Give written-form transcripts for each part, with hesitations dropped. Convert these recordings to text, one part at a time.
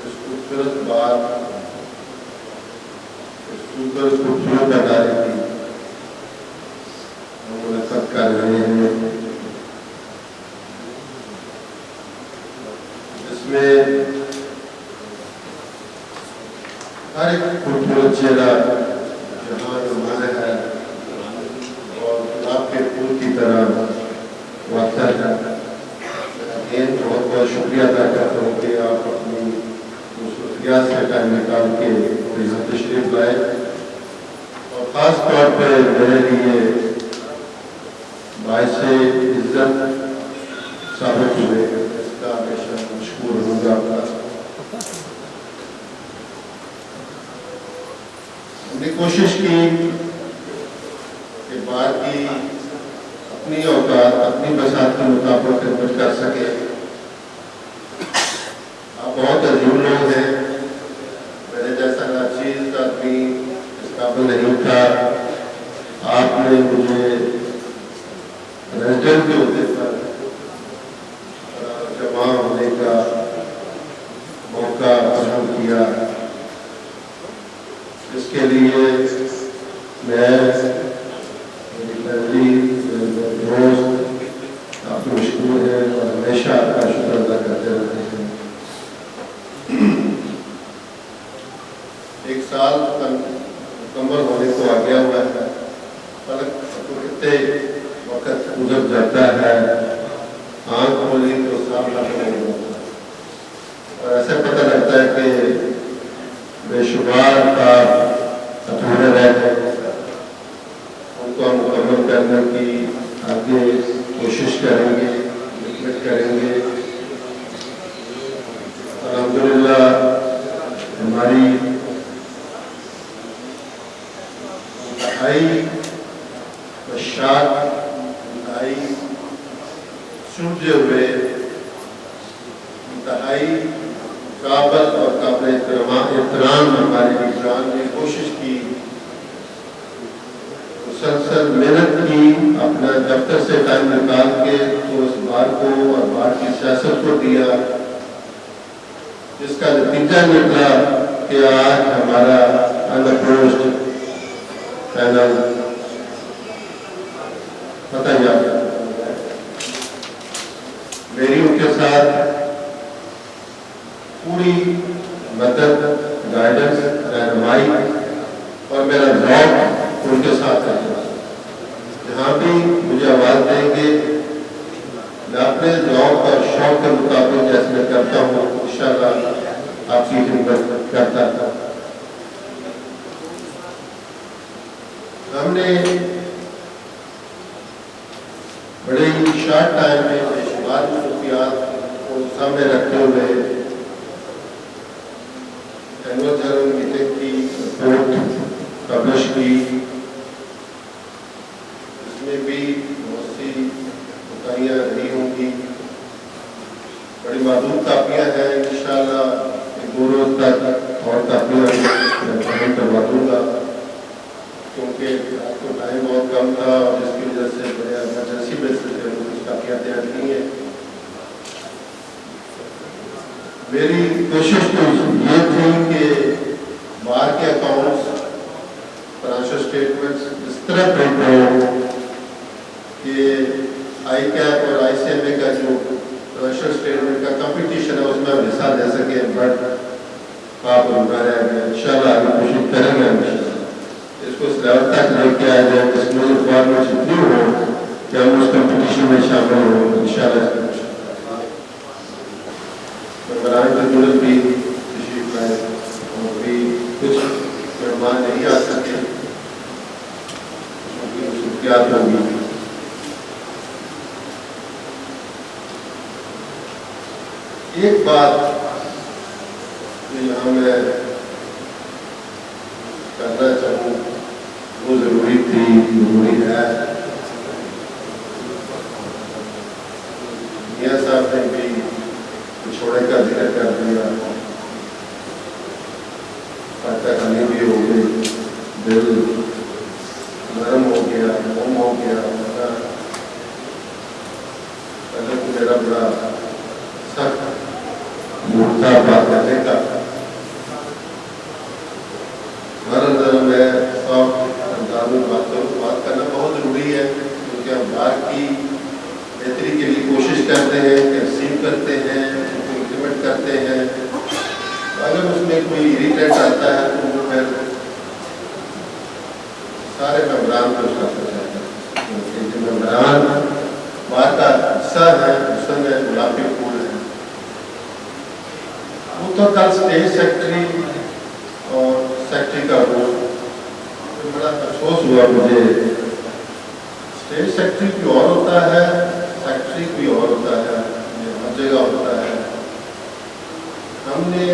इस खूबसूरत बात, इस खूबसूरत अदारे की हम मुलाकात कर रहे हैं, जिसमें हर एक खूबसूरत चेहरा जहाँ नुमाया है और गुलाब के फूल की तरह वाक़ है। बहुत बहुत शुक्रिया अदा करता हूँ कि आप अपनी मसरूफियात से टाइम निकाल के यहाँ तशरीफ लाए और ख़ास तौर पर मेरे लिए बाइस इज्जत साबित हुए, इसका हमेशा मशकूर होगा आपका। हमने कोशिश की कि बाहर की अपनी औकात, अपनी बसात के मुताबिक खिदमत कर सके। आप बहुत अजीम लोग हैं, मेरे जैसा नाचीज आदमी इस काबिल नहीं था। आपने मुझे रेजिडेंट के होते पर जमा होने का मौका फराहम किया, इसके लिए मैं, मेरी फैमिली, दोस्त काफ़ी मशहूर है और हमेशा आपका शुक्र अदा करते रहते हैं। एक साल मुकम्मल होने को आ गया हुआ है, पलक तो कितने वक्त गुजर जाता है, आँख खोली तो साफ लगता है और ऐसा पता लगता है कि बेशुमार का अधूरे रह गए, उनको हम मुकम्मल करने की आगे कोशिश करेंगे, मेहनत करेंगे। अल्हम्दुलिल्लाह हमारी इंतहाई मशाक, इंतहाई सूझे हुए, इंतहाई काबल और काबिल एहतराम हमारे निगरान ने कोशिश की, मुसलसल मेहनत की, अपना दफ्तर से टाइम निकाल के तो उस बार को और बार की सियासत को दिया, जिसका नतीजा निकला कि आज हमारा अनअप्रोच्ड पैनल पता ही आप मेरी उनके साथ पूरी मदद, गाइडेंस, रहनुमाई और मेरा जॉब उनके साथ है। जहाँ भी मुझे आवाज़ देंगे, मैं अपने जॉब और शौक के मुताबिक जैसे मैं करता हूँ, इंशाअल्लाह आपकी खिदमत करता था। हमने बड़े ही शॉर्ट टाइम में बेशुमार मसरूफियात को सामने रखते हुए एनुअल जनरल मीटिंग की रिपोर्ट पब्लिश की, इसमें भी बहुत सी कोताहियाँ रही होंगी। बड़ी मादूद कापियाँ हैं, इंशाअल्लाह 2 रोज़ तक और कापियाँ मैं करवा दूँगा, क्योंकि आपको टाइम बहुत कम था और जिसकी वजह से बड़े एमरजेंसी बेसिस पे कुछ कापियाँ तैयार की हैं। मेरी कोशिश तो ये थी कि बाहर के अकाउंट्स, फाइनेंशियल स्टेटमेंट्स इस तरह प्रिंट हो कि ICAP और ICMA का जो फाइनेंशियल स्टेटमेंट का कंपटीशन है उसमें हम हिस्सा ले सकें, बट आप रुका रह गए। इंशाअल्लाह आगे कोशिश करेंगे इसको इस लेवल तक लेके आया जाए जिसमें रिक्वायरमेंट इतनी हो कि हम उस कंपटीशन में शामिल हो। इंशाअल्लाह मेहमान भी तशरीफ लाए और भी कुछ मेहमान नहीं आ सके, उनकी मसरूफियात होंगी। एक बात जो यहाँ मैं करना चाहूँ वो ज़रूरी थी, ज़रूरी है। मियाँ साहब ने भी छोड़े का जिक्र कर दिया, खाने भी हो गई, दिल नरम हो गया, मोम हो गया। पहले तो मेरा बड़ा सख्त साथ बात करने का। हमारा अंदर मैं सॉफ्ट अंदाज में बात करना बहुत ज़रूरी है, क्योंकि हम बाहर की बेहतरी के लिए कोशिश करते हैं, कंसीव करते हैं, इम्प्लीमेंट करते हैं। अगर उसमें कोई इरिटेट आता है तो वो फिर सारे मेम्बरान को उठाते जाता है, क्योंकि मेम्बरान बाहर का हिस्सा है, हुसन है, गुलाबी फूल है। वो तो कल स्टेट सेक्रेटरी और सेक्रेटरी का रोल, तो बड़ा अफसोस हुआ मुझे। स्टेट सेक्रेटरी कोई और होता है, सेक्रेटरी कोई और होता है, ये हर जगह होता है। हमने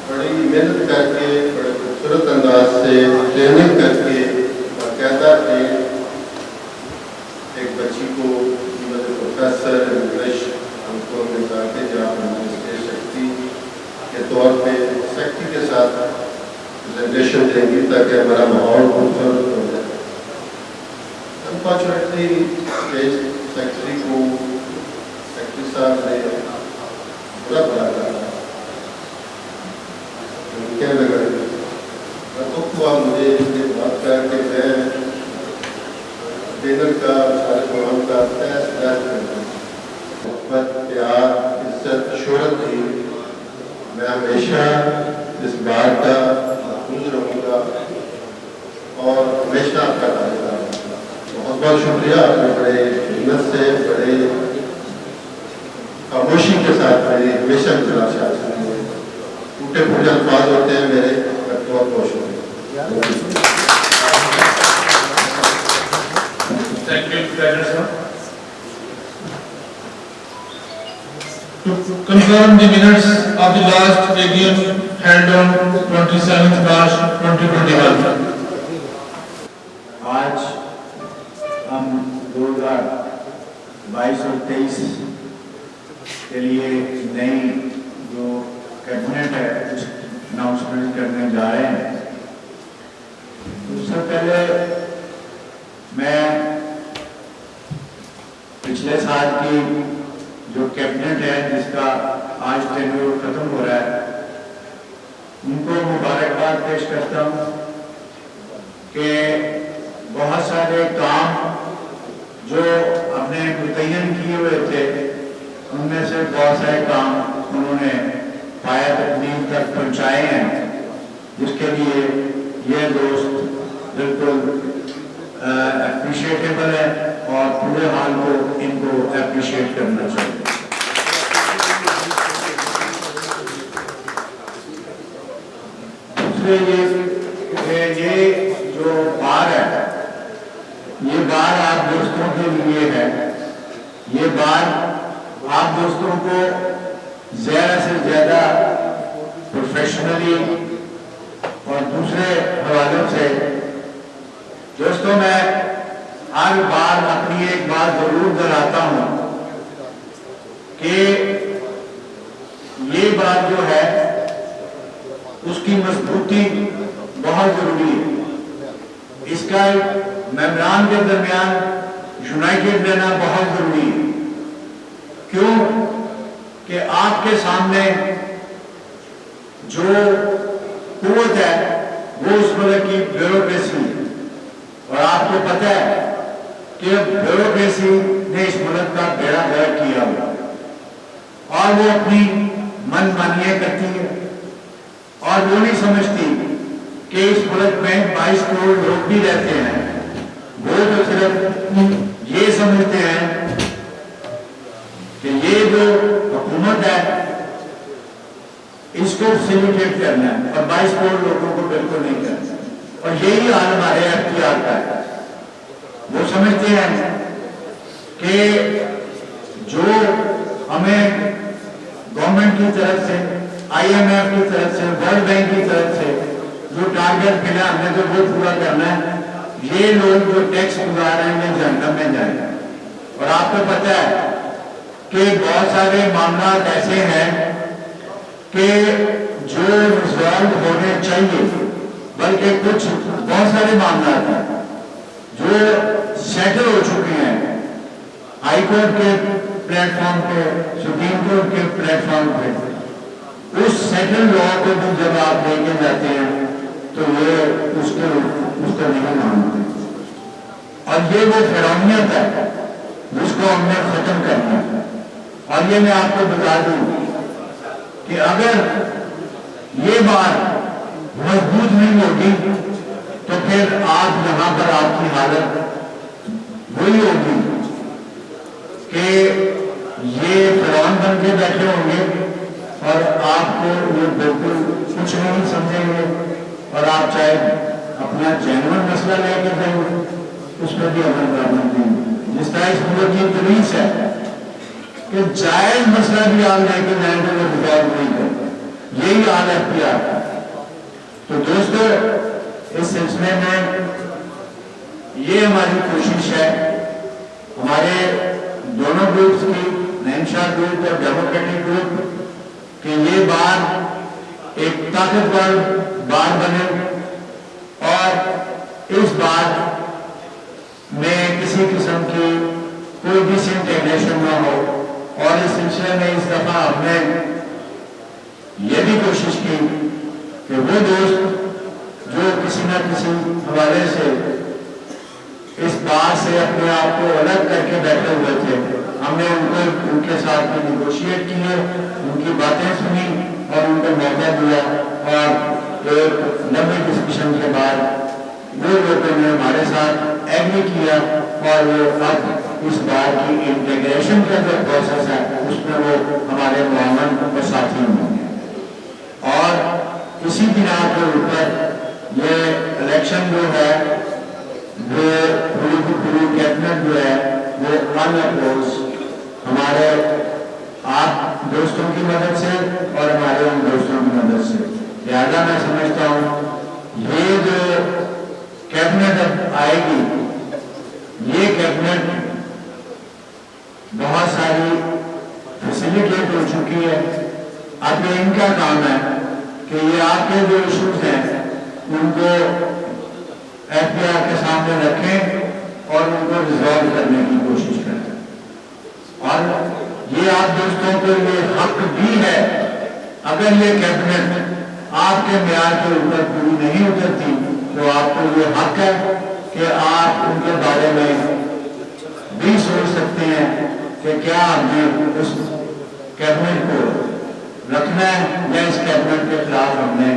बड़ी मेहनत करके, बड़े खूबसूरत अंदाज से ट्रेनिंग करके बाकायदा एक बच्ची को प्रोफेसर इंग्लिश हमको हमने कहा कि जब हम स्टेट सेक्रेटरी के तौर पे सेक्रेटरी के साथ प्रेजेंटेशन देंगी ताकि हमारा माहौल खूबसूरत हो जाए। अनफॉर्चुनेटली स्टेट सेक्रेटरी को सेक्रेटरी साहब ने बुरा बुला क्या लगा तो हुआ मुझे ये बात कर कि मैं डिनर का सारे प्रोग्राम का तहस मोहब्बत प्यार इज्जत शोहरत थी। मैं हमेशा इस बात का महफूज रहूँगा और हमेशा आपका तारीफ करूँगा। बहुत बहुत शुक्रिया, आपने बड़े हिम्मत से बड़े खामोशी के साथ मेरी हमेशा तलाश सुनी है। टूटे फूटे अल्फाज होते हैं मेरे, बहुत बहुत शुक्रिया। Thank you, President sir. To confirm the minutes of the last AGM held on 27th March 2021. आज हम 2022 और 23 के लिए नई जो कैबिनेट है अनाउंसमेंट करने जा रहे हैं। उससे पहले मैं पिछले साल की जो कैबिनेट है जिसका आज टेन्योर खत्म हो रहा है, उनको मुबारकबाद पेश करता हूँ कि बहुत सारे काम जो हमने मुतय्यन किए हुए थे उनमें से बहुत सारे काम उन्होंने पाया तकमील तक पहुँचाए हैं, जिसके लिए ये दोस्त बिल्कुल अप्रिशिएटेबल है और पूरे हाल को इनको अप्रिशिएट करना चाहिए। दूसरे ये जो बार है, ये बार आप दोस्तों के लिए है। ये बार आप दोस्तों को ज़्यादा से ज़्यादा प्रोफेशनली और दूसरे हवालों से, दोस्तों मैं हर बार अपनी एक बात जरूर दोहराता हूँ कि ये बात जो है उसकी मजबूती बहुत जरूरी है। इसका मेंबरान के दरमियान यूनाइटेड रहना बहुत जरूरी है। क्यों कि आपके सामने जो कुव्वत है वो उस मुल्क की ब्यूरोक्रेसी है, और आपको पता है कि ब्यूरोक्रेसी ने इस मुल्क का बेड़ा गर्क किया हुआ और वो अपनी मनमानियां करती है और वो नहीं समझती कि इस मुल्क में 22 करोड़ लोग भी रहते हैं। वो तो सिर्फ ये समझते हैं कि ये जो हुकूमत है इसको फैसिलिटेट करना है और 22 करोड़ लोगों को बिल्कुल नहीं करना। और यही हाल हमारे एफटीआर का है। वो समझते हैं कि जो हमें गवर्नमेंट की तरफ से, IMF की तरफ से, वर्ल्ड बैंक की तरफ से जो टारगेट मिला हमने तो वो पूरा करना है। ये लोग जो टैक्स बुला रहे हैं जहन्नम में जाएंगे। और आपको पता है कि बहुत सारे मामला ऐसे हैं कि जो रिजॉल्व होने चाहिए, बल्कि कुछ बहुत सारे मामला हैं जो सेटल हो चुके हैं हाई कोर्ट के प्लेटफॉर्म पे, सुप्रीम कोर्ट के प्लेटफॉर्म पे। उस सेकंड लॉ को भी जब आप लेके जाते हैं तो ये उसको नहीं मानते। और ये वो फिरौनियत है जिसको हमने खत्म करना है। और ये मैं आपको बता दूं कि अगर ये बात मजबूत नहीं होगी तो फिर आज यहाँ पर आपकी हालत वही होगी कि ये फिरौन बन के बैठे होंगे और आपको ये बिल्कुल कुछ नहीं समझेंगे और आप चाहे अपना जेन्युइन मसला लेके जाएंगे उस पर भी अमल करना देंगे। जिस तरह इस मुल्क की पुलिस है कि जायज मसला भी आप लेके जाएंगे वो रिजॉल्व नहीं करते, यही हाल है। तो दोस्तों इस सिलसिले में ये हमारी कोशिश है, हमारे दोनों ग्रुप्स की, नैमशाह ग्रुप और डेमोक्रेटिक ग्रुप, कि ये बात एक ताकतवर बात बने और इस बात में किसी किस्म की कोई डिसइंटीग्रेशन ना हो। और इस सिलसिले में इस दफा हमने ये भी कोशिश की कि वो दोस्त जो किसी न किसी हवाले से इस बात से अपने आप को अलग करके बैठे हुए थे, हमने उनके साथ में निगोशिएट किए, उनकी बातें सुनी और उनको मौका दिया। और एक लंबी डिस्कशन के बाद वो लोगों ने हमारे साथ एग्री किया और वो अब इस बात की इंटीग्रेशन का जो प्रोसेस है उसमें वो हमारे मोहम्मद और साथी होंगे। और इसी बिना के ऊपर ये इलेक्शन जो है वो पूरी कैबिनेट जो है वो अनअपोज हमारे आप दोस्तों की मदद से और हमारे उन दोस्तों की मदद से, लिहाजा मैं समझता हूँ ये जो कैबिनेट अब आएगी, ये कैबिनेट बहुत सारी फैसिलिटेट हो चुकी है। अब ये इनका काम है कि ये आपके जो इशूज हैं उनको एफबीआई के सामने रखें और उनको रिजॉल्व करने की कोशिश करें। और ये आप दोस्तों को ये हक भी है, अगर ये कैबिनेट आपके म्यार के ऊपर पूरी नहीं उतरती तो आपको ये हक है कि आप उनके बारे में भी सोच सकते हैं कि क्या हमें उस कैबिनेट को रखना है या इस कैबिनेट के खिलाफ हमने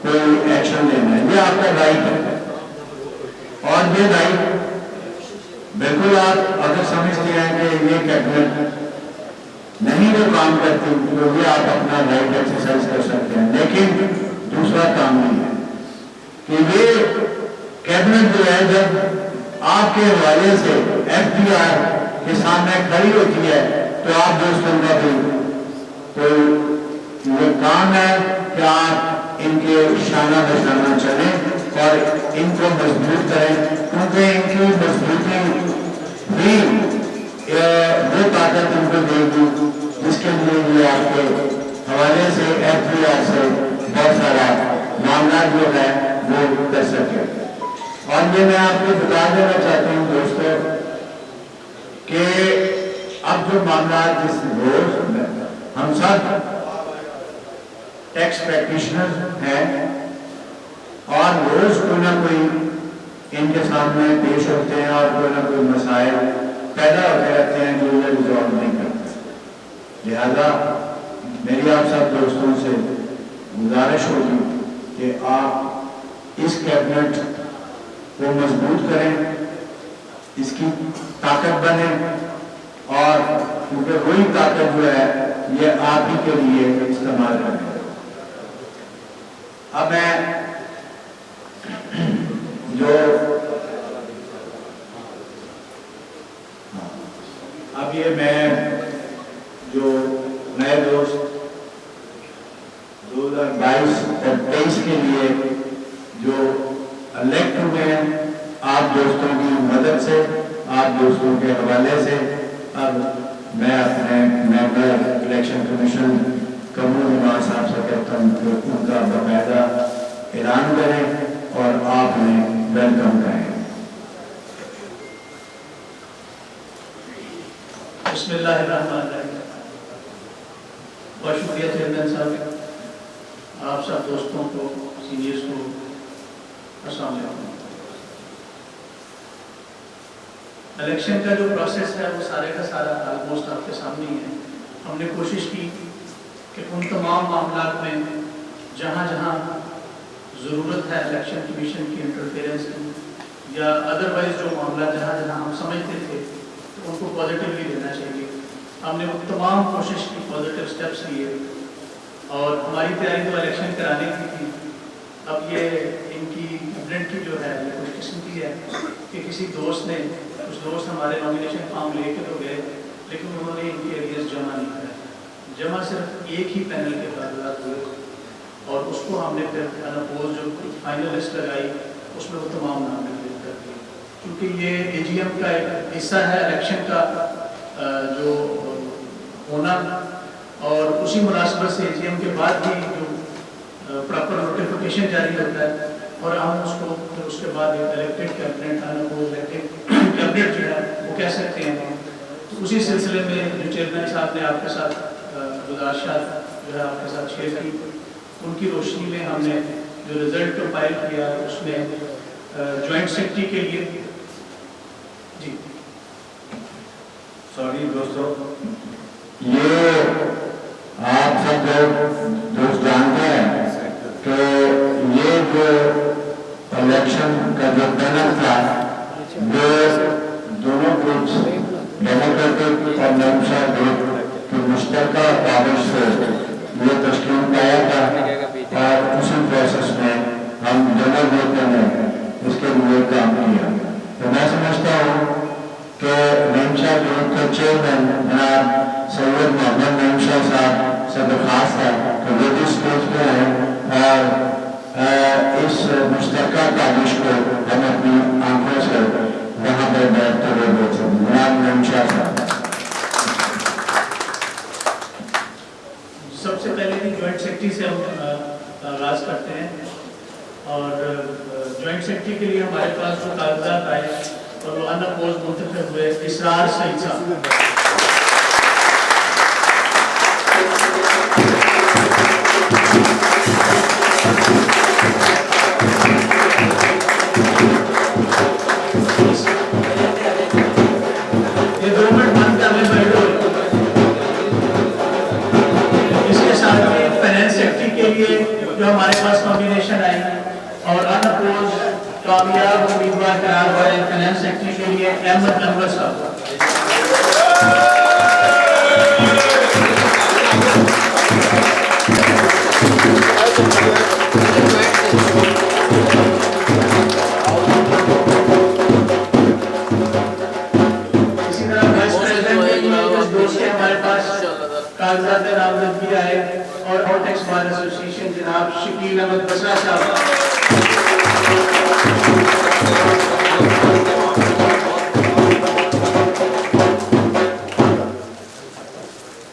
कोई एक्शन लेना है। ये आपका राइट है और ये राइट बिल्कुल आप अगर समझते हैं कि ये कैबिनेट नहीं वो काम करती तो ये आप अपना राइट एक्सरसाइज कर सकते हैं। लेकिन दूसरा काम नहीं है कि ये कैबिनेट जो है जब आपके हवाले से एफबीआई के सामने खड़ी होती है तो आप दोस्तों का भी तो ये काम है कि आप इनके शाना बशाना चलें और इनको मजबूत करें, क्योंकि इनकी मजबूती भी वो ताकत उनको देगी जिसके लिए ये आपके हवाले से एफबीआई से बहुत सारा मामला जो है वो कर सके। और ये मैं आपको बता देना चाहता हूँ दोस्तों कि अब जो मामला जिस रोज हम सब टैक्स प्रैक्टिशनर हैं और रोज कोई ना कोई इनके सामने पेश होते हैं और कोई ना कोई मसाइल पैदा होते रहते हैं जो ये रिजॉल्व नहीं करते। लिहाजा मेरी आप सब दोस्तों से गुजारिश होगी कि आप इस कैबिनेट को मजबूत करें, इसकी ताकत बने और क्योंकि वही ताकत जो है ये आप ही के लिए इस्तेमाल करें। अब मैं जो अब ये मैं जो नए दोस्त 2022 और 23 के लिए जो इलेक्ट हुए हैं आप दोस्तों की मदद से, आप दोस्तों के हवाले से, अब मैं अपने मेंबर इलेक्शन कमीशन कमरू निवास साहब से कहता हूँ कि उनका बाकायदा ऐलान करें और आपने वेलकम करें। बिस्मिल्लाहिर्रहमानिर्रहीम। बहुत शुक्रिया चेयरमैन साहब, आप सब दोस्तों को, सीनियर्स को अस्सलाम वालेकुम। इलेक्शन का जो प्रोसेस है वो सारे का सारा ऑलमोस्ट आपके सामने ही है। हमने कोशिश की कि उन तमाम मामलात में जहाँ जहाँ ज़रूरत है इलेक्शन कमीशन की इंटरफेरेंस की या अदरवाइज जो मामला जहाँ जहाँ हम समझते थे तो उनको पॉजिटिवली लेना चाहिए, हमने वो तमाम कोशिश की, पॉजिटिव स्टेप्स लिए। और हमारी तैयारी तो इलेक्शन कराने की थी। अब ये इनकी कैबिनेट की जो है ये कुछ किस्म की है कि किसी दोस्त ने, कुछ दोस्त हमारे नॉमिनेशन फॉर्म लेके तो गए लेकिन उन्होंने इनके एरियस जमा नहीं कराया। जमा सिर्फ एक ही पैनल के बाद हुए और उसको हमने फिर अनअपोज जो फाइनल लिस्ट लगाई उसमें वो तमाम नाम डिक्लेयर कर दिए। क्योंकि ये AGM का एक हिस्सा है इलेक्शन का जो होना, और उसी मुनासिबत से AGM के बाद भी जो प्रॉपर नोटिफिकेशन जारी होता है और हम उसको फिर उसके बाद elected cabinet, unopposed elected cabinet जो है वो कह सकते हैं। तो उसी सिलसिले में जो चेयरमैन साहब ने आपके साथ गुजारिशात जो है आपके साथ शेयर की, उनकी रोशनी में हमने जो रिजल्ट कंपाइल किया उसमें जॉइंट सेक्रेटरी के लिए जी सॉरी दोस्तों, ये आप सब दोस्त जानते हैं कि ये जो इलेक्शन का जो पैनल था वो दोनों ग्रुप्स डेमोक्रेटिक और नैमशा ग्रुप की मुश्तरका काबिज से ये तश्कील पाया था और उसी प्रोसेस में हम दोनों ग्रुपों ने इसके लिए काम किया। तो मैं समझता हूँ कि नैमशा ग्रुप के चेयरमैन जनाब सैयद मोहम्मद नैमशा साहब से दरख्वास्त है कि वो इस स्टेज पे आए और इस मुश्तरका काबिज को हम अपनी आंखों से वहाँ पर बैठते हुए देखें। जनाब नैमशा साहब। सबसे पहले भी जॉइंट सेक्रेटरी से हम आगाज करते हैं और जॉइंट सेक्रेटरी के लिए हमारे पास जो कागजात आए और वो अनअपोज मुंतखब हुए इसरार सईद साहब। ये 2 मिनट बंद करने बैठो। इसके साथ ही फाइनेंस सेक्रेटरी के लिए जो हमारे पास नॉमिनेशन आई और अनअपोज कामयाब उम्मीदवार करार हुए फाइनेंस सेक्रेटरी के लिए अहमद अनवर साहब। इसी तरह वाइस प्रेसिडेंट के लिए जिस दोस्त के हमारे पास कागजात नामजदगी आए और ऑटेक्स बार एसोसिएशन जनाब शकील अहमद बसरा साहब।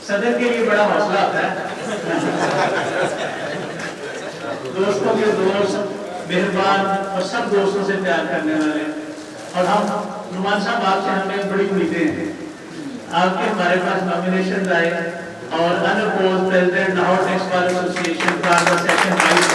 सदर के लिए बड़ा हौसला आता है, दोस्तों के दोस्त, मेहरबान और सब दोस्तों से प्यार करने वाले। और हम नुमान साहब आपसे हमें बड़ी उम्मीदें हैं। आपके हमारे पास नॉमिनेशन आए और unopposed president Lahore tax bar association का सेक्शन 22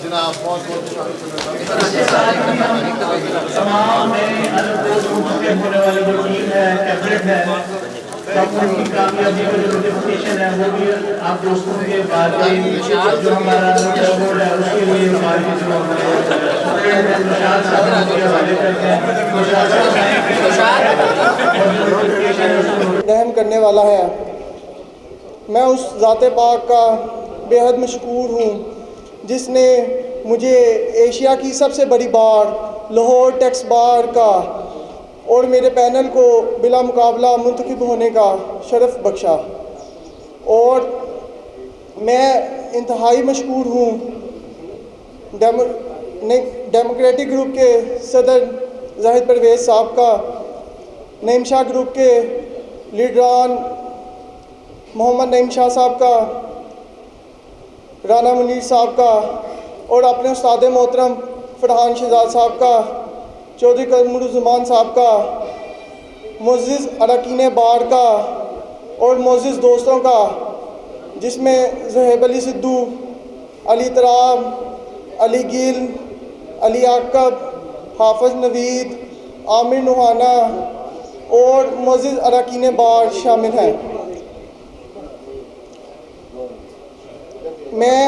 जनाब बहुत बहुत तमाम होने वाली जो टीम है, कैबिनेट है, की कामयाबी का जो नोटिफिकेशन है वो भी आप दोस्तों के बाद जो हमारा बोर्ड है उसके लिए हमारी जो रहम करने वाला है। मैं उस ज़ाते पाक का बेहद मशकूर हूँ जिसने मुझे एशिया की सबसे बड़ी बार लाहौर टेक्स बार का और मेरे पैनल को बिला मुकाबला मुंतखब होने का शरफ़ बख्शा। और मैं इंतहाई मशकूर हूँ डेमोक्रेटिक ग्रुप के सदर जाहिद परवेज़ साहब का, नईम शाह ग्रुप के लीडरान मोहम्मद नईम शाह साहब का, राना मुनीर साहब का, और अपने उस्ताद मोहतरम फरहान शहजाद साहब का, चौधरी कमरुज़्ज़मान साहब का, मुअज़्ज़िज़ अरकान बार का और मुअज़्ज़िज़ दोस्तों का, जिसमें ज़ुहैब अली सिद्धू, अली तराब, अली गिल, अली आकब, हाफ़िज़ नवीद, आमिर नुहाना और मुअज़्ज़िज़ अरकान बार शामिल हैं। मैं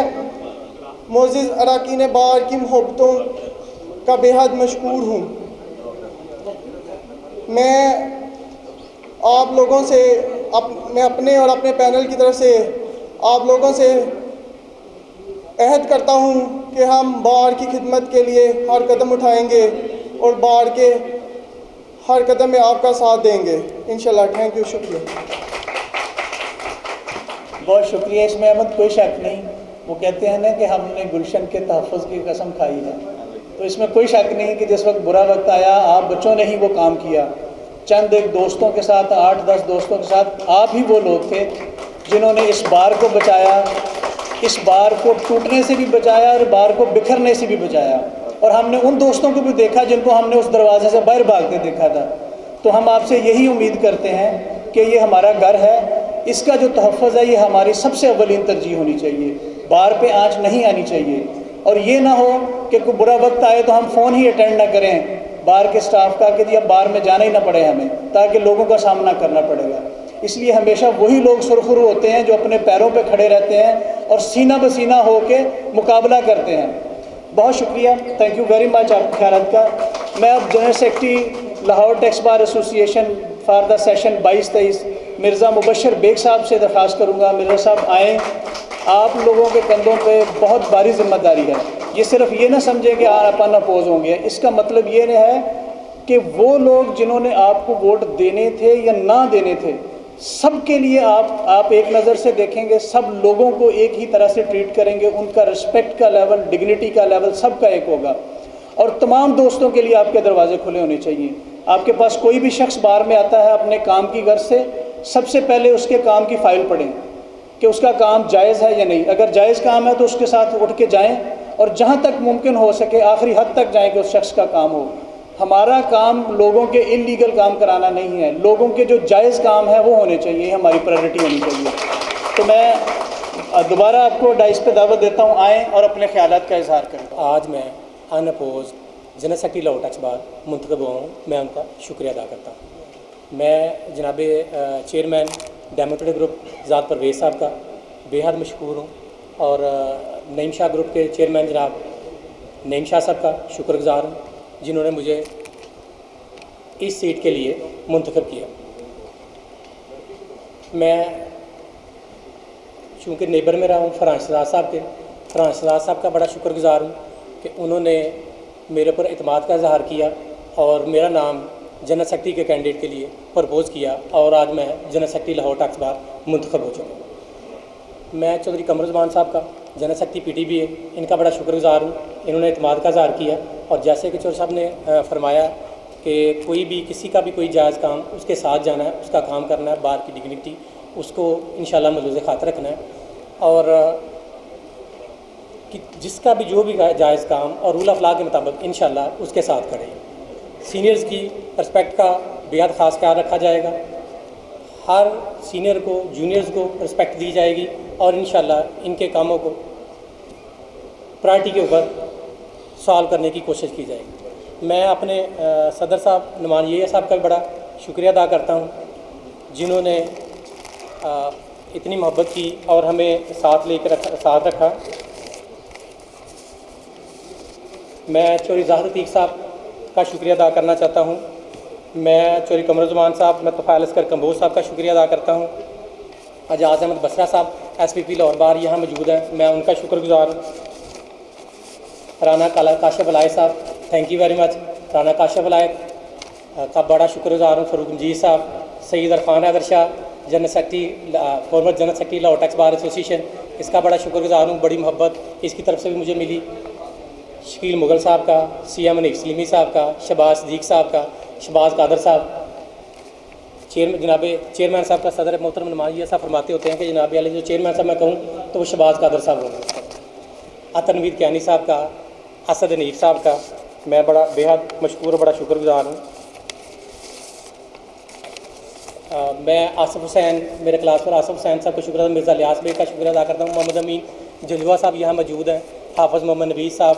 मुअज़्ज़िज़ अरकान बार की मोहब्बतों का बेहद मशकूर हूँ। मैं आप लोगों से मैं अपने और अपने पैनल की तरफ से आप लोगों से अहद करता हूँ कि हम बार की खिदमत के लिए हर कदम उठाएंगे और बार के हर कदम में आपका साथ देंगे इंशाल्लाह। थैंक यू, शुक्रिया। बहुत शुक्रिया। इसमें अहमद कोई शक नहीं, वो कहते हैं ना कि हमने गुलशन के तहफ़्फ़ुज़ की कसम खाई है, तो इसमें कोई शक नहीं कि जिस वक्त बुरा वक्त आया आप बच्चों ने ही वो काम किया। चंद एक दोस्तों के साथ, 8-10 दोस्तों के साथ आप ही वो लोग थे जिन्होंने इस बार को बचाया, इस बार को टूटने से भी बचाया और बार को बिखरने से भी बचाया। और हमने उन दोस्तों को भी देखा जिनको हमने उस दरवाजे से बाहर भागते देखा था। तो हम आपसे यही उम्मीद करते हैं कि ये हमारा घर है, इसका जो तहफ़्फ़ुज़ है ये हमारी सबसे अव्वलीन तरजीह होनी चाहिए, बार पे आँच नहीं आनी चाहिए। और ये ना हो कि कोई बुरा वक्त आए तो हम फ़ोन ही अटेंड ना करें बार के स्टाफ का कि अब बार में जाना ही ना पड़े हमें, ताकि लोगों का सामना करना पड़ेगा। इसलिए हमेशा वही लोग सुरखरू होते हैं जो अपने पैरों पे खड़े रहते हैं और सीना बसीना हो के मुकाबला करते हैं। बहुत शुक्रिया, थैंक यू वेरी मच आपके ख्यालात का। मैं अब general secretary Lahore tax bar association for the session 22-23 Mirza Mubashar Baig साहब से दरख्वास्त करूँगा, मिर्ज़ा साहब आएँ। आप लोगों के कंधों पे बहुत भारी जिम्मेदारी है। ये सिर्फ ये ना समझे कि आप अपोज होंगे, इसका मतलब ये है कि वो लोग जिन्होंने आपको वोट देने थे या ना देने थे, सब के लिए आप एक नज़र से देखेंगे, सब लोगों को एक ही तरह से ट्रीट करेंगे, उनका रिस्पेक्ट का लेवल, डिग्निटी का लेवल सबका एक होगा। और तमाम दोस्तों के लिए आपके दरवाजे खुले होने चाहिए। आपके पास कोई भी शख्स बाहर में आता है अपने काम की गर्ज से, सबसे पहले उसके काम की फ़ाइल पढ़ें कि उसका काम जायज़ है या नहीं। अगर जायज़ काम है तो उसके साथ उठ के जाएँ और जहाँ तक मुमकिन हो सके आखिरी हद तक जाएँ कि उस शख्स का काम हो। हमारा काम लोगों के इल्लीगल काम कराना नहीं है, लोगों के जो जायज़ काम है वो होने चाहिए, हमारी प्रायोरिटी होनी चाहिए। तो मैं दोबारा आपको डाइस पे दावत देता हूँ, आएँ और अपने ख्यालात का इजहार करें। आज मैं unopposed general secretary Lahore tax bar मुंतखब हुआ हूँ, मैं उनका शुक्रिया अदा करता हूँ। मैं जनाब चेयरमैन डेमोक्रेटिक ग्रुप ज़ात परवेज़ साहब का बेहद मशहूर हूँ और नईम शाह ग्रुप के चेयरमैन जनाब नईम शाह साहब का शुक्रगुज़ार हूँ जिन्होंने मुझे इस सीट के लिए मुंतखब किया। मैं चूँकि नेबर में रहा हूँ फरहान शहजाद साहब के, फरहान शहजाद साहब का बड़ा शुक्रगुज़ार हूँ कि उन्होंने मेरे पर एतमाद का इज़हार किया और मेरा नाम जनरल सेक्रेटरी के कैंडिडेट के लिए प्रपोज़ किया और आज मैं general secretary Lahore tax bar मुंतखब हो चुका हूँ। मैं चौधरी कमरुज़्ज़मान साहब का जनरल सेक्रेटरी पीटीबी है, इनका बड़ा शुक्रगुज़ार हूँ, इन्होंने एतमाद का इज़हार किया। और जैसे कि चौधरी साहब ने फरमाया कि कोई भी किसी का भी कोई जायज़ काम उसके साथ जाना है, उसका काम करना है, बार की डिग्निटी उसको इंशाल्लाह मलूज़ खातिर रखना है और कि जिसका भी जो भी जायज़ काम और रूल ऑफ लॉ के मुताबिक इंशाल्लाह उसके साथ करें। सीनियर्स की रिस्पेक्ट का बेहद ख़ास ख्याल रखा जाएगा, हर सीनियर को जूनियर्स को रिस्पेक्ट दी जाएगी और इंशाल्लाह इनके कामों को प्रायोरिटी के ऊपर सॉल्व करने की कोशिश की जाएगी। मैं अपने सदर साहब नुमान ये साहब का भी बड़ा शुक्रिया अदा करता हूँ जिन्होंने इतनी मोहब्बत की और हमें साथ रखा। मैं चौधरी ज़ाहिद अतीक साहब का शुक्रिया अदा करना चाहता हूँ। मैं चौधरी कमरुज़्ज़मान साहब, मैं तोफ़ाइल अस्कर कंबोज साहब का शुक्रिया अदा करता हूँ। एजाज़ अहमद बसरा साहब SPP लाहौर बार यहाँ मौजूद हैं, मैं उनका शुक्रगुज़ार हूँ। Rana Kashif Walayat sahab, thank you very much. Rana Kashif Walayat का बड़ा शुक्रगुजार हूँ। Farooq Majeed sahab, Saeed Irfan Haider Shah, general secretary, former general secretary Lahore tax bar association, इसका बड़ा शुक्रगुजार हूँ। बड़ी मोहब्बत इसकी तरफ से भी मुझे मिली। शकील मुगल साहब का, CM हनीफ सलीमी साहब का, शहबाज सदीक साहब का, शहबाज कादर साहब, चेयरमैन साहब का सदर मोहतरम नुमाइया ऐसा फरमाते होते हैं कि जनाब वाले जो चेयरमैन साहब मैं कहूँ तो वो शहबाज कादर साहब होंगे। अतनवीर कियानी साहब का, असद हनीफ साहब का मैं बड़ा बेहद मशकूर और बड़ा शुक्रगुजार हूँ। मैं आसिफ हुसैन, मेरे क्लास पर आसिफ हुसैन साहब का शुक्र, मिर्ज़ा लियास बेग का शुक्र अदा करता हूँ। मोहम्मद अमीन जलवा साहब यहाँ मौजूद हैं, हाफ़िज़ मोहम्मद नबीज़ साहब,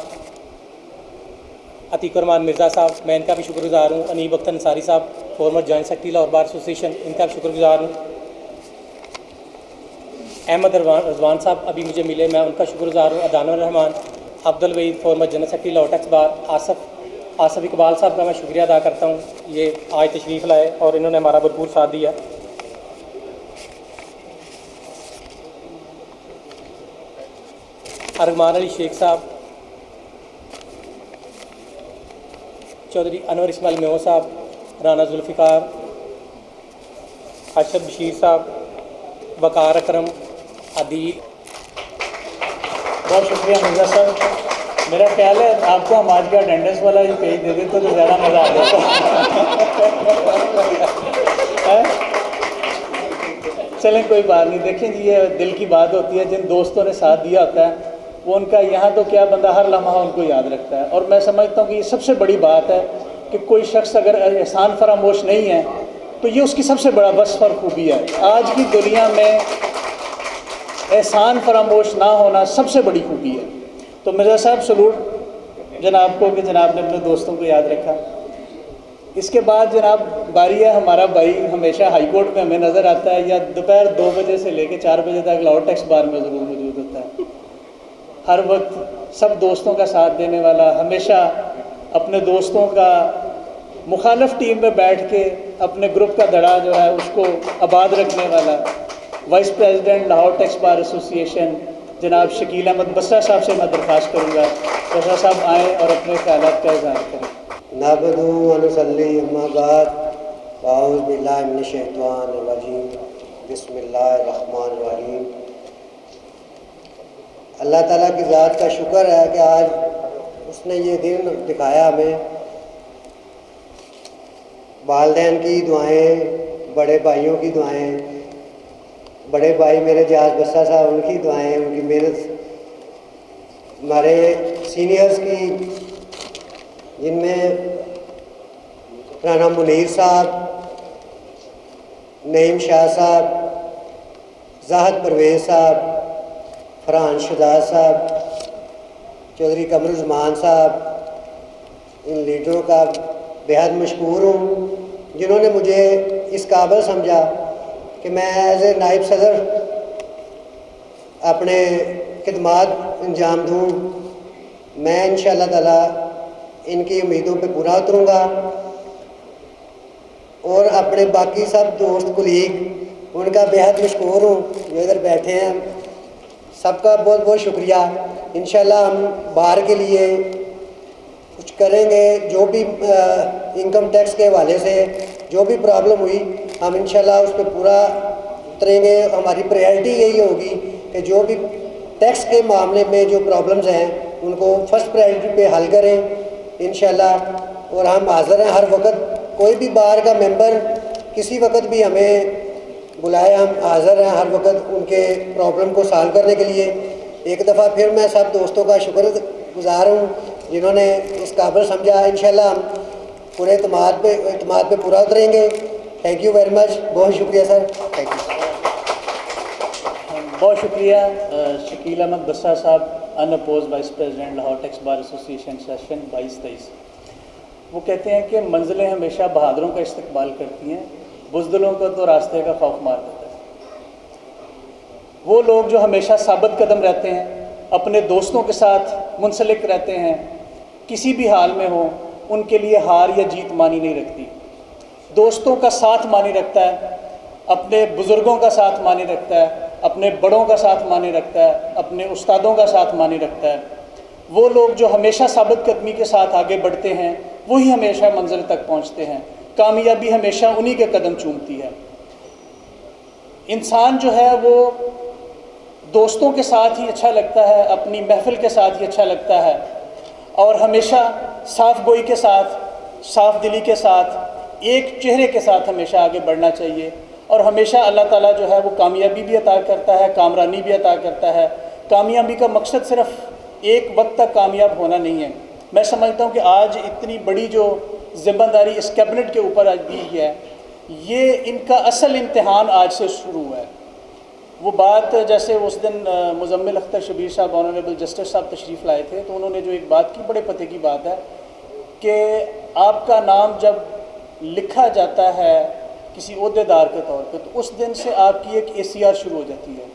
अतीक रहमान मिर्ज़ा साहब, मैं इनका भी शुक्रगुजार हूँ। अनीब अख्तर अंसारी साहब, farmer joint secretary Lahore bar association, इनका भी शुक्रगुजार हूँ। अहमद रज़वान साहब अभी मुझे मिले, मैं उनका शुक्रगुजार हूँ। Adanur Rehman, Abdul Waheed, former general secretary Lahore tax bar, Asif Iqbal sahab का मैं शुक्रिया अदा करता हूँ, ये आज तशरीफ़ लाए और इन्होंने हमारा भरपूर साथ दिया। अरमान अली शेख साहब, चौधरी अनवर इस्माइल मेहो साहब, राना जुल्फ़िकार, अशरफ बशीर साहब, वकार अकरम, अदील। बहुत शुक्रिया मिर्ज़ा साहब। मेरा ख्याल है आपको हम आज का अटेंडेंस वाला ही पेज दे देते तो ज़्यादा मज़ा आ जाता। चलें कोई बात नहीं, देखें जी ये दिल की बात होती है। जिन दोस्तों ने साथ दिया होता है वो उनका यहाँ तो क्या बंदा हर लम्हा उनको याद रखता है। और मैं समझता हूँ कि ये सबसे बड़ी बात है कि कोई शख्स अगर एहसान फरामोश नहीं है तो ये उसकी सबसे बड़ा वस्फ़ और खूबी है। आज की दुनिया में एहसान फरामोश ना होना सबसे बड़ी खूबी है। तो मिर्ज़ा साहब सलूट जनाब को कि जनाब ने अपने दोस्तों को याद रखा। इसके बाद जनाब बारी है हमारा भाई, हमेशा हाई कोर्ट में हमें नज़र आता है या दोपहर 2 बजे से लेकर 4 बजे तक लाहौर टैक्स बार में ज़रूर मौजूद होता है। हर वक्त सब दोस्तों का साथ देने वाला, हमेशा अपने दोस्तों का मुखालिफ टीम में बैठ के अपने ग्रुप का धड़ा जो है उसको आबाद रखने वाला vice president Lahore tax bar association जनाब शकील अहमद बसरा साहब से मैं दरख्वास्त करूँगा बसरा साहब आएँ और अपने ख्यालात का इज़हार करें। नबदू व नुसल्ली अम्मा बाद अऊज़ु बिल्लाहि मिनश शैतानिर रजीम बिस्मिल्लाहिर रहमानिर रहीम। अल्लाह ताला की ज़ात का शुक्र है कि आज उसने ये दिन दिखाया हमें। वालिदैन की दुआएं, बड़े भाइयों की दुआएं, बड़े भाई मेरे जहाज बस्सा साहब उनकी दुआएं, उनकी मेहनत, हमारे सीनियर्स की जिनमें राना मुनीर साहब, नईम शाह साहब, ज़ाहद परवेज़ साहब, फरहान शहजाद साहब, चौधरी कमरुज़्ज़मान साहब, इन लीडरों का बेहद मशकूर हूँ जिन्होंने मुझे इस काबिल समझा कि मैं एज ए नायब सदर अपने खिदमात अंजाम दूँ। मैं इंशाअल्लाह ताला इनकी उम्मीदों पे पूरा उतरूँगा और अपने बाकी सब दोस्त कुलीग उनका बेहद मशकूर हूँ जो इधर बैठे हैं। सबका बहुत बहुत शुक्रिया। इंशाअल्लाह हम बाहर के लिए कुछ करेंगे। जो भी इनकम टैक्स के हवाले से जो भी प्रॉब्लम हुई हम इंशाअल्लाह उस पर पूरा उतरेंगे। हमारी प्रायोरिटी यही होगी कि जो भी टैक्स के मामले में जो प्रॉब्लम्स हैं उनको फर्स्ट प्रायोरिटी पे हल करें इंशाअल्लाह। और हम हाज़िर हैं हर वक्त। कोई भी बाहर का मेंबर किसी वक्त भी हमें बुलाए, हम हाज़िर हैं हर वक्त उनके प्रॉब्लम को सॉल्व करने के लिए। एक दफ़ा फिर मैं सब दोस्तों का शुक्रगुज़ार हूँ जिन्होंने इस काबिल समझा। इंशाअल्लाह हम पूरे एतमाद पे पूरा उतरेंगे। Thank you very much. बहुत शुक्रिया सर, थैंक यू। बहुत शुक्रिया शकील अहमद बसरा साहब, unopposed vice president Lahore tax bar association session 22-23। वो कहते हैं कि मंजिलें हमेशा बहादुरों का इस्तकबाल करती हैं, बुज़दिलों को तो रास्ते का खौफ मार देता है। वो लोग जो हमेशा साबित कदम रहते हैं, अपने दोस्तों के साथ मुंसलिक रहते हैं, किसी भी हाल में हो, उनके लिए हार या जीत मानी नहीं रखती। दोस्तों का साथ मानी रखता है, अपने बुज़ुर्गों का साथ मानी रखता है, अपने बड़ों का साथ मानी रखता है, अपने उस्तादों का साथ मानी रखता है। वो लोग जो हमेशा साबित कदमी के साथ आगे बढ़ते हैं वही हमेशा मंजिल तक पहुंचते हैं। कामयाबी हमेशा उन्हीं के कदम चूमती है। इंसान जो है वो दोस्तों के साथ ही अच्छा लगता है, अपनी महफिल के साथ ही अच्छा लगता है, और हमेशा साफ गोई के साथ, साफ दिली के साथ, एक चेहरे के साथ हमेशा आगे बढ़ना चाहिए। और हमेशा अल्लाह ताला जो है वो कामयाबी भी अता करता है, कामरानी भी अता करता है। कामयाबी का मकसद सिर्फ एक वक्त तक कामयाब होना नहीं है। मैं समझता हूँ कि आज इतनी बड़ी जो जिम्मेदारी इस कैबिनेट के ऊपर आज दी है, ये इनका असल इम्तिहान आज से शुरू हुआ है। वो बात जैसे उस दिन मुजम्मिल अख्तर शबीर साहब, ऑनरेबल जस्टिस साहब तशरीफ़ लाए थे, तो उन्होंने जो एक बात की, बड़े पते की बात है कि आपका नाम जब लिखा जाता है किसी ओहदेदार के तौर पे, तो उस दिन से आपकी एक ACR शुरू हो जाती है।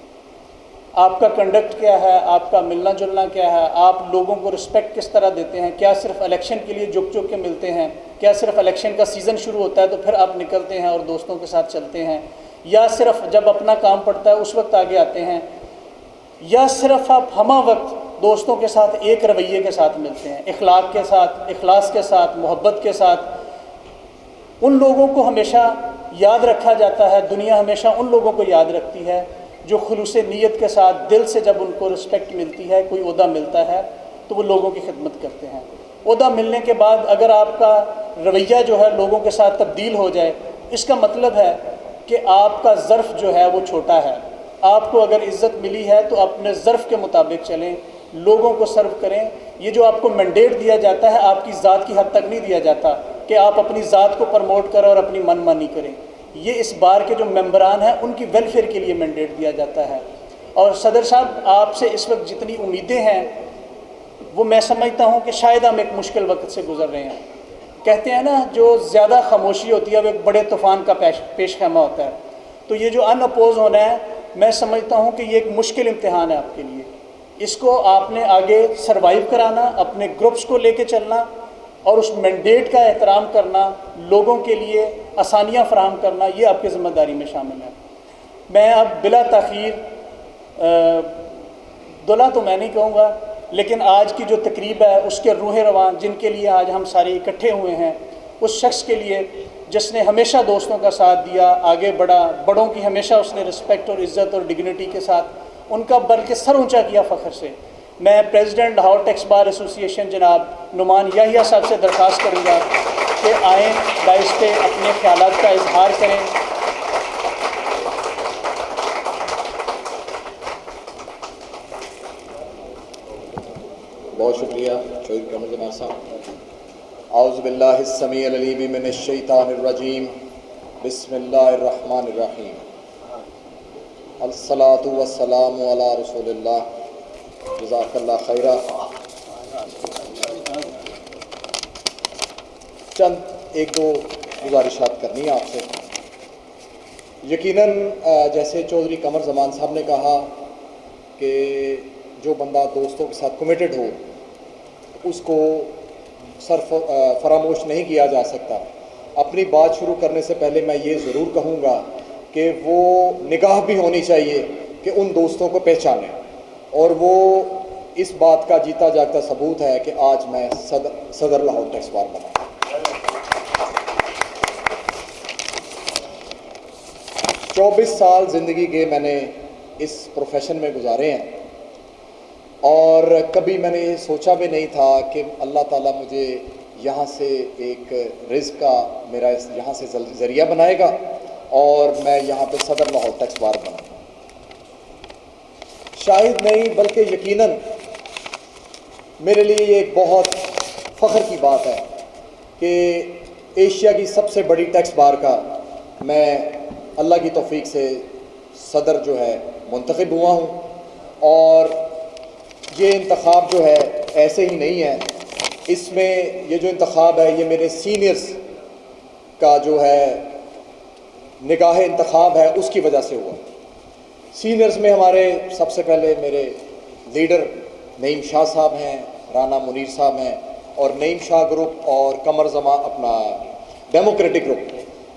आपका कंडक्ट क्या है, आपका मिलना जुलना क्या है, आप लोगों को रिस्पेक्ट किस तरह देते हैं, क्या सिर्फ इलेक्शन के लिए झुक झुक के मिलते हैं, क्या सिर्फ इलेक्शन का सीज़न शुरू होता है तो फिर आप निकलते हैं और दोस्तों के साथ चलते हैं, या सिर्फ जब अपना काम पड़ता है उस वक्त आगे आते हैं, या सिर्फ आप हमा वक्त दोस्तों के साथ एक रवैये के साथ मिलते हैं, इखलाक के साथ, इखलास के साथ, मोहब्बत के साथ। उन लोगों को हमेशा याद रखा जाता है, दुनिया हमेशा उन लोगों को याद रखती है जो खुलूस नीयत के साथ, दिल से जब उनको रिस्पेक्ट मिलती है, कोई ओहदा मिलता है तो वो लोगों की खिदमत करते हैं। ओहदा मिलने के बाद अगर आपका रवैया जो है लोगों के साथ तब्दील हो जाए, इसका मतलब है कि आपका ज़र्फ़ जो है वो छोटा है। आपको अगर इज़्ज़त मिली है तो अपने ज़र्फ़ के मुताबिक चलें, लोगों को सर्व करें। ये जो आपको मैंडेट दिया जाता है, आपकी ज़ात की हद तक नहीं दिया जाता कि आप अपनी ज़ात को प्रमोट करें और अपनी मनमानी करें। ये इस बार के जो मेंबरान हैं उनकी वेलफेयर के लिए मैंडेट दिया जाता है। और सदर साहब, आपसे इस वक्त जितनी उम्मीदें हैं वो मैं समझता हूँ कि शायद हम एक मुश्किल वक्त से गुजर रहे हैं। कहते हैं ना, जो ज़्यादा खामोशी होती है वो एक बड़े तूफ़ान का पेश खैमा होता है। तो ये जो अनअपोज होना है, मैं समझता हूँ कि ये एक मुश्किल इम्तिहान है आपके लिए। इसको आपने आगे सरवाइव कराना, अपने ग्रुप्स को लेके चलना और उस मैंडेट का एहतराम करना, लोगों के लिए आसानियाँ फराहम करना, ये आपकी ज़िम्मेदारी में शामिल है। मैं अब बिला ताख़ीर, दुला तो मैं नहीं कहूँगा, लेकिन आज की जो तकरीब है उसके रूह रवान जिनके लिए आज हम सारे इकट्ठे हुए हैं, उस शख्स के लिए जिसने हमेशा दोस्तों का साथ दिया, आगे बढ़ा, बड़ों की हमेशा उसने रिस्पेक्ट और इज़्ज़त और डिग्निटी के साथ उनका बल्कि सर ऊंचा किया फ़ख्र से। मैं president Lahore tax bar association जनाब नुमान याहिया साहब से दरख्वास्त करूँगा कि आएँ, डाइस पे अपने ख्यालात का इजहार करें। बहुत शुक्रिया शहीद कमर जमान साहब। औज़ु बिल्लाहि स्समीइल अलीम मिनश शैतानिर रजीम, बिस्मिल्लाहिर रहमानिर रहीम। अस्सलातु वस्सलामु अला रसूलिल्लाह, जज़ाकल्लाह खैरा। चंद एक दो गुजारिशात करनी है आपसे। यकीनन जैसे चौधरी कमर जमान साहब ने कहा कि जो बंदा दोस्तों के साथ कमिटेड हो उसको फरामोश नहीं किया जा सकता। अपनी बात शुरू करने से पहले मैं ये ज़रूर कहूँगा कि वो निगाह भी होनी चाहिए कि उन दोस्तों को पहचाने, और वो इस बात का जीता जागता सबूत है कि आज मैं सदर लाहौर टैक्स बार बना। 24 साल ज़िंदगी के मैंने इस प्रोफेशन में गुजारे हैं, और कभी मैंने सोचा भी नहीं था कि अल्लाह ताला मुझे यहाँ से एक रिज़्क़ का मेरा यहाँ से ज़रिया बनाएगा और मैं यहाँ पे सदर लाहौर टैक्स बार बना। शायद नहीं बल्कि यकीनन मेरे लिए ये एक बहुत फ़ख्र की बात है कि एशिया की सबसे बड़ी टैक्स बार का मैं अल्लाह की तौफीक से सदर जो है मुंतखब हुआ हूँ। और ये इंतखाब जो है ऐसे ही नहीं है, इसमें ये जो इंतखाब है ये मेरे सीनियर्स का जो है निगाह इंतखाब है उसकी वजह से हुआ। सीनियर्स में हमारे सबसे पहले मेरे लीडर नईम शाह साहब हैं, राना मुनीर साहब हैं, और नईम शाह ग्रुप और कमर जमा अपना डेमोक्रेटिक ग्रुप,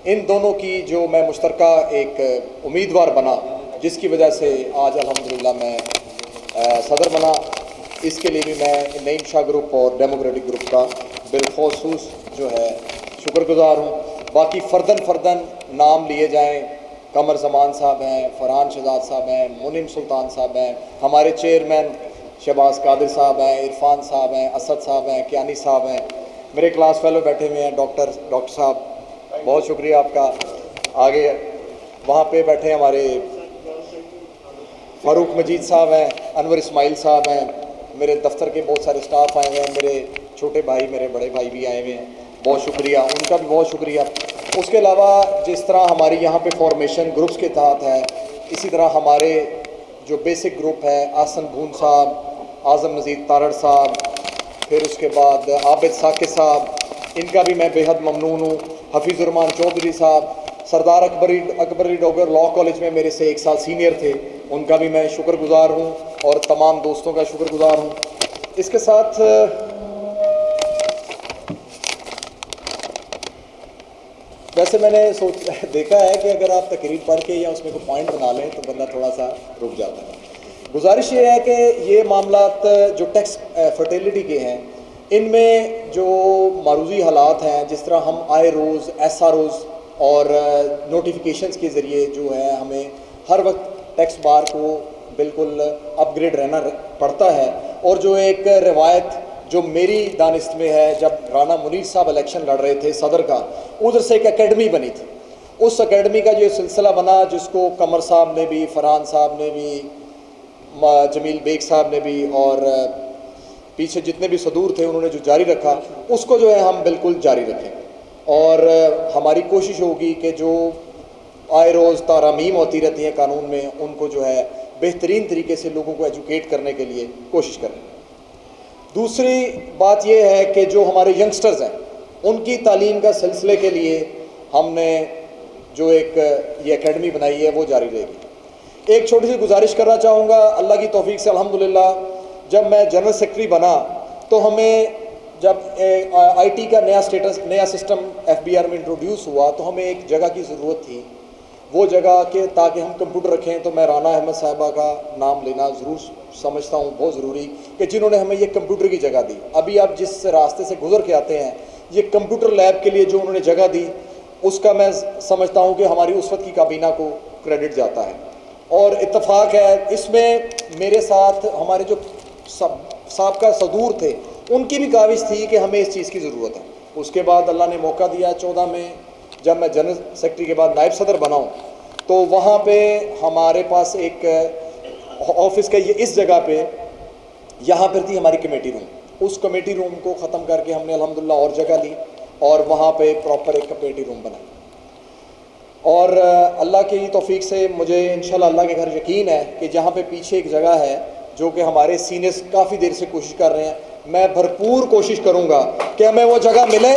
इन दोनों की जो मैं मुश्तरका एक उम्मीदवार बना, जिसकी वजह से आज अल्हम्दुलिल्लाह मैं सदर बना। इसके लिए भी मैं नईम शाह ग्रुप और डेमोक्रेटिक ग्रुप का बिलखसूस जो है शुक्रगुजार हूँ। बाकी फर्दन नाम लिए जाएं, कमर जमान साहब हैं, फरहान शहजाद साहब हैं, मुनिम सुल्तान साहब हैं, हमारे चेयरमैन शहबाज कादिर साहब हैं, इरफान साहब हैं, असद साहब हैं, कियानी साहब हैं, मेरे क्लास फेलो बैठे हुए हैं डॉक्टर साहब, बहुत शुक्रिया आपका। आगे वहाँ पे बैठे हमारे फ़ारूक मजीद साहब हैं, अनवर इस्माइल साहब हैं, मेरे दफ्तर के बहुत सारे स्टाफ आए हुए हैं, मेरे छोटे भाई मेरे बड़े भाई भी आए हुए हैं, बहुत शुक्रिया, उनका भी बहुत शुक्रिया। उसके अलावा जिस तरह हमारी यहाँ पे फॉर्मेशन ग्रुप्स के तहत है, इसी तरह हमारे जो बेसिक ग्रुप है, आसन भून साहब, आज़म मजीद तारड़ साहब, फिर उसके बाद आबिद साकिब साहब, इनका भी मैं बेहद ममनून हूँ। हफीज़ुर्रहमान चौधरी साहब सरदार अकबरी डोगर लॉ कॉलेज में मेरे से 1 साल सीनियर थे, उनका भी मैं शुक्रगुज़ार हूँ और तमाम दोस्तों का शुक्रगुज़ार हूँ। इसके साथ वैसे मैंने देखा है कि अगर आप तकरीर पढ़ के या उसमें कोई पॉइंट बना लें तो बंदा थोड़ा सा रुक जाता है। गुजारिश ये है कि ये मामलात जो टैक्स फर्टिलिटी के हैं, इनमें जो मारूजी हालात हैं, जिस तरह हम आए रोज़ SROs और नोटिफिकेशंस के ज़रिए जो है हमें हर वक्त टैक्स बार को बिल्कुल अपग्रेड रहना पड़ता है। और जो एक रिवायत जो मेरी दानिश में है, जब राना मुनीर साहब इलेक्शन लड़ रहे थे सदर का, उधर से एक एकेडमी बनी थी, उस एकेडमी का जो सिलसिला बना, जिसको कमर साहब ने भी, फरहान साहब ने भी, जमील बेग साहब ने भी, और पीछे जितने भी सदूर थे उन्होंने जो जारी रखा, उसको जो है हम बिल्कुल जारी रखें। और हमारी कोशिश होगी कि जो आए रोज़ तारामीम होती रहती हैं कानून में, उनको जो है बेहतरीन तरीके से लोगों को एजुकेट करने के लिए कोशिश करें। दूसरी बात यह है कि जो हमारे यंगस्टर्स हैं, उनकी तालीम का सिलसिले के लिए हमने जो एक ये एकेडमी बनाई है वो जारी रहेगी। एक छोटी सी गुजारिश करना चाहूँगा, अल्लाह की तौफीक से अल्हम्दुलिल्लाह जब मैं जनरल सेक्रेटरी बना तो हमें जब IT का नया सिस्टम FBR में इंट्रोड्यूस हुआ तो हमें एक जगह की ज़रूरत थी। वो जगह के ताकि हम कंप्यूटर रखें, तो मैं राना अहमद साहिबा का नाम लेना ज़रूर समझता हूँ बहुत ज़रूरी, कि जिन्होंने हमें ये कंप्यूटर की जगह दी। अभी आप जिस रास्ते से गुजर के आते हैं, ये कंप्यूटर लैब के लिए जो उन्होंने जगह दी, उसका मैं समझता हूँ कि हमारी उस वक्त की काबीना को क्रेडिट जाता है। और इत्तफाक है, इसमें मेरे साथ हमारे जो साबका सदूर थे, उनकी भी काविश थी कि हमें इस चीज़ की ज़रूरत है। उसके बाद अल्लाह ने मौका दिया 14 में, जब मैं जनरल सेक्रेटरी के बाद नायब सदर बना हूँ, तो वहाँ पे हमारे पास एक ऑफिस का ये इस जगह पे, यहाँ पर थी हमारी कमेटी रूम। उस कमेटी रूम को ख़त्म करके हमने अल्हम्दुलिल्लाह और जगह ली और वहाँ पे प्रॉपर एक कमेटी रूम बनाई। और अल्लाह की तौफीक से मुझे इंशाल्लाह अल्लाह के घर यकीन है कि जहाँ पे पीछे एक जगह है जो कि हमारे सीनियर्स काफ़ी देर से कोशिश कर रहे हैं, मैं भरपूर कोशिश करूँगा कि हमें वो जगह मिले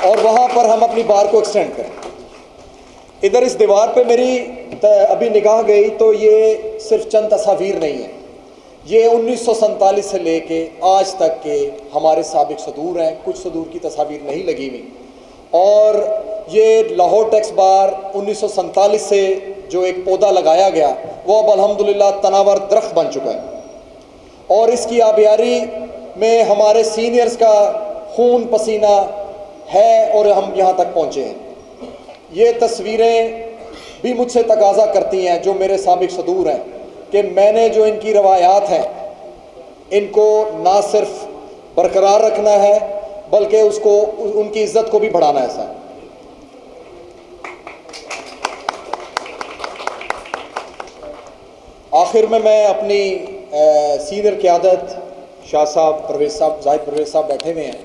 और वहाँ पर हम अपनी बार को एक्सटेंड करें। इधर इस दीवार पे मेरी अभी निगाह गई तो ये सिर्फ चंद तस्वीर नहीं है, ये 1947 से लेके आज तक के हमारे साबिक सदूर हैं, कुछ सदूर की तस्वीर नहीं लगी हुई। और ये लाहौर टैक्स बार 1947 से जो एक पौधा लगाया गया, वो अब अल्हम्दुलिल्लाह तनावर दरख्त बन चुका है और इसकी आबियारी में हमारे सीनियर्स का खून पसीना है और हम यहाँ तक पहुँचे हैं। ये तस्वीरें भी मुझसे तकाजा करती हैं, जो मेरे साबिक सदूर हैं, कि मैंने जो इनकी रवायात हैं, इनको ना सिर्फ बरकरार रखना है बल्कि उसको उनकी इज्जत को भी बढ़ाना है। सर, आखिर में मैं अपनी सीनियर क़यादत शाह साहब, परवेज़ साहब, जाहिद परवेज़ साहब बैठे हुए हैं,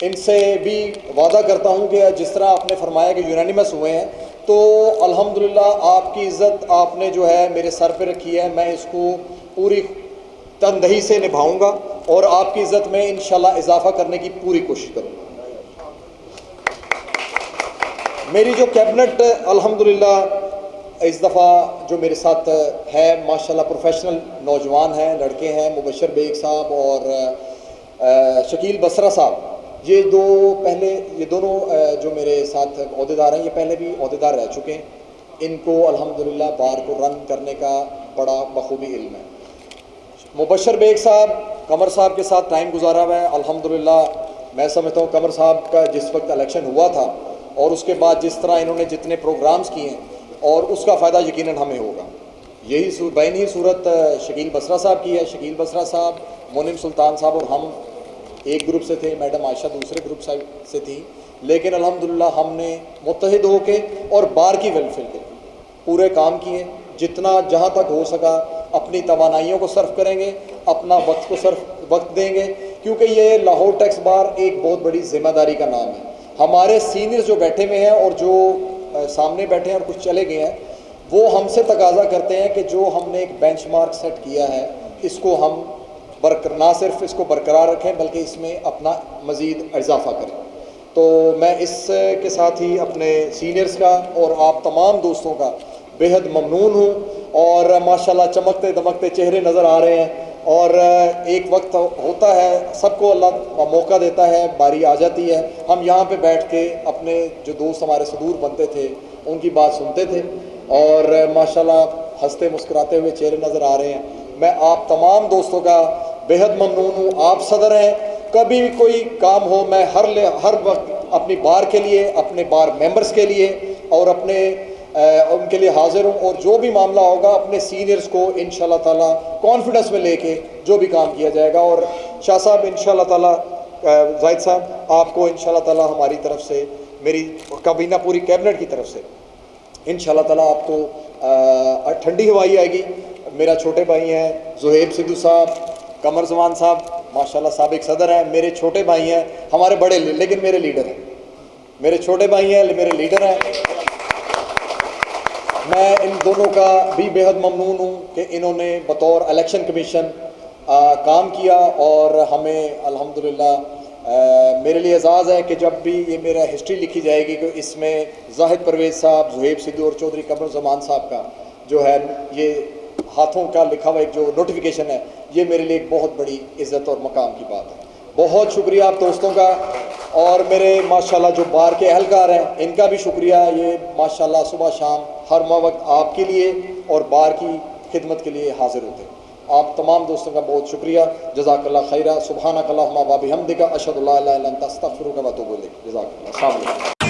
इनसे भी वादा करता हूं कि जिस तरह आपने फरमाया कि यूनानिमस हुए हैं, तो अल्हम्दुलिल्लाह आपकी इज़्ज़त आपने जो है मेरे सर पे रखी है, मैं इसको पूरी तनदही से निभाऊंगा और आपकी इज़्ज़त में इंशाल्लाह इजाफा करने की पूरी कोशिश करूँगा। मेरी जो कैबिनेट अल्हम्दुलिल्लाह इस दफ़ा जो मेरे साथ है, माशाल्लाह प्रोफेशनल नौजवान हैं, लड़के हैं, मुबशर बेग साहब और शकील बसरा साहब, ये दोनों जो मेरे साथ ओहदेदार हैं, ये पहले भी ओहदेदार रह चुके हैं। इनको अल्हम्दुलिल्लाह बार को रन करने का बड़ा बखूबी इल्म है। मुबशर बेग साहब कमर साहब के साथ टाइम गुजारा हुआ है अल्हम्दुलिल्लाह। मैं समझता हूँ कमर साहब का जिस वक्त इलेक्शन हुआ था और उसके बाद जिस तरह इन्होंने जितने प्रोग्राम्स किए हैं और उसका फ़ायदा यकीनन हमें होगा। यही बैन ही सूरत शकील बसरा साहब की है। शकील बसरा साहब, मोनिम सुल्तान साहब और हम एक ग्रुप से थे, मैडम आयशा दूसरे ग्रुप से थी, लेकिन अल्हम्दुलिल्लाह हमने मुत्तहिद होके और बार की वेलफेयर के पूरे काम किए। जितना जहाँ तक हो सका अपनी तवानाइयों को सर्व करेंगे, अपना वक्त को वक्त देंगे, क्योंकि ये लाहौर टैक्स बार एक बहुत बड़ी जिम्मेदारी का नाम है। हमारे सीनियर्स जो बैठे हुए हैं और जो सामने बैठे हैं और कुछ चले गए हैं, वो हमसे तकाजा करते हैं कि जो हमने एक बेंचमार्क सेट किया है इसको हम ना सिर्फ इसको बरकरार रखें बल्कि इसमें अपना मज़ीद इजाफा करें। तो मैं इसके साथ ही अपने सीनियर्स का और आप तमाम दोस्तों का बेहद ममनून हूँ और माशाल्लाह चमकते दमकते चेहरे नज़र आ रहे हैं। और एक वक्त होता है, सबको अल्लाह मौका देता है, बारी आ जाती है, हम यहाँ पे बैठ के अपने जो दोस्त हमारे सुदूर बनते थे उनकी बात सुनते थे और माशाल्लाह हंसते मुस्कुराते हुए चेहरे नज़र आ रहे हैं। मैं आप तमाम दोस्तों का बेहद ममनून हूँ। आप सदर हैं, कभी भी कोई काम हो मैं हर वक्त अपनी बार के लिए, अपने बार मेंबर्स के लिए और उनके लिए हाजिर हूँ। और जो भी मामला होगा अपने सीनियर्स को इंशाल्लाह ताला कॉन्फिडेंस में लेके जो भी काम किया जाएगा। और शाह साहब इंशाल्लाह ताला, जाहिद साहब आपको इंशाल्लाह ताला हमारी तरफ से, मेरी काबीना पूरी कैबिनेट की तरफ से इंशाल्लाह ताला आपको ठंडी हवाई आएगी। मेरा छोटे भाई हैं ज़ुहैब सिद्धू साहब, कमर जमान साहब माशाल्लाह साबिक सदर हैं, मेरे छोटे भाई हैं, हमारे बड़े लेकिन मेरे लीडर हैं, मेरे छोटे भाई हैं मेरे लीडर हैं। मैं इन दोनों का भी बेहद ममनून हूँ कि इन्होंने बतौर इलेक्शन कमीशन काम किया और हमें अल्हम्दुलिल्लाह मेरे लिए एजाज़ है कि जब भी ये मेरा हिस्ट्री लिखी जाएगी कि इसमें जाहिद परवेज़ साहब, ज़ुहैब सिद्धू और चौधरी कमर जमान साहब का जो है ये हाथों का लिखा हुआ एक जो नोटिफिकेशन है, ये मेरे लिए एक बहुत बड़ी इज़्ज़त और मकाम की बात है। बहुत शुक्रिया आप दोस्तों का और मेरे माशाल्लाह जो बार के अहलकार हैं इनका भी शुक्रिया। ये माशाल्लाह सुबह शाम हर वक्त आपके लिए और बार की खिदमत के लिए हाजिर होते हैं। आप तमाम दोस्तों का बहुत शुक्रिया। जज़ाकल्लाह खैरा। सुब्हानक अल्लाहुम्मा व बिहम्दिका अशहदु अल्ला इलाहा इल्ला अंता अस्तगफिरुका व अतूबु इलैक। जज़ाकल्लाह। अस्सलाम वालेकुम।